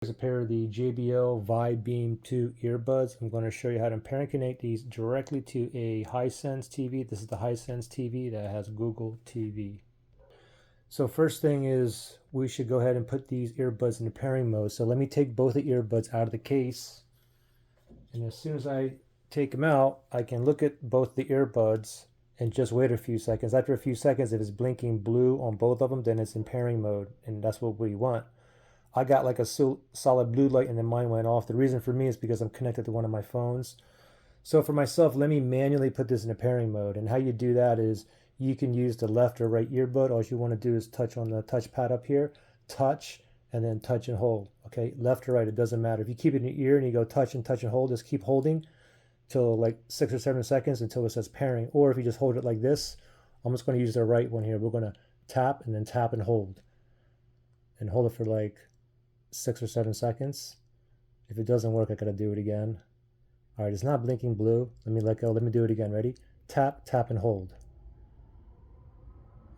Here's a pair of the JBL Vibe Beam 2 earbuds. I'm going to show you how to pair and connect these directly to a Hisense TV. This is the Hisense TV that has Google TV. So first thing is we should go ahead and put these earbuds into pairing mode. So let me take both the earbuds out of the case. And as soon as I take them out, I can look at both the earbuds and just wait a few seconds. After a few seconds, if it's blinking blue on both of them, then it's in pairing mode, and that's what we want. I got like a solid blue light and then mine went off. The reason for me is because I'm connected to one of my phones. So for myself, let me manually put this in a pairing mode. And how you do that is you can use the left or right earbud. All you want to do is touch on the touchpad up here, touch, and then touch and hold. Okay, left or right, it doesn't matter. If you keep it in your ear and you go touch and hold, just keep holding till like 6 or 7 seconds until it says pairing. Or if you just hold it like this, I'm just going to use the right one here. We're going to tap and then tap and hold it for like 6 or 7 seconds. If it doesn't work, I gotta do it again. All right, it's not blinking blue. Let me let go. Let me do it again. Ready? Tap, tap, and hold.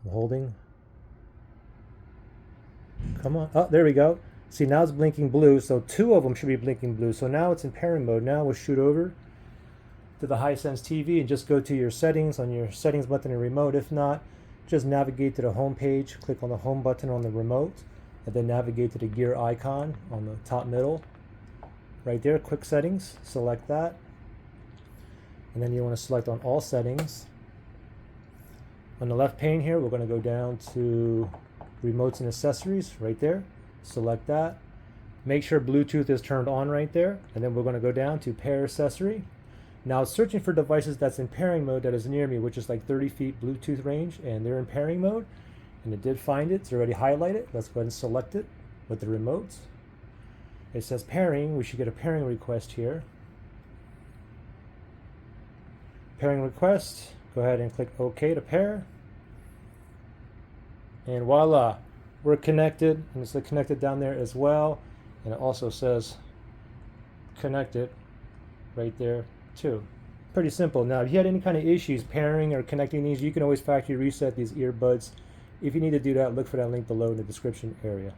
I'm holding. Come on. Oh, there we go. See, now it's blinking blue. So 2 of them should be blinking blue. So now it's in pairing mode. Now we'll shoot over to the Hisense TV and just go to your settings on your settings button and remote. If not, just navigate to the home page. Click on the home button on the remote. And then navigate to the gear icon on the top middle. Right there, quick settings, select that. And then you want to select on all settings. On the left pane here, we're going to go down to remotes and accessories, right there. Select that. Make sure Bluetooth is turned on right there. And then we're going to go down to pair accessory. Now it's searching for devices that's in pairing mode that is near me, which is like 30 feet Bluetooth range, and they're in pairing mode. And it did find it. It's already highlighted. Let's go ahead and select it with the remotes. It says pairing. We should get a pairing request here. Pairing request. Go ahead and click OK to pair. And voila, we're connected. And it's connected down there as well. And it also says connected right there too. Pretty simple. Now, if you had any kind of issues pairing or connecting these, you can always factory reset these earbuds. If you need to do that, look for that link below in the description area.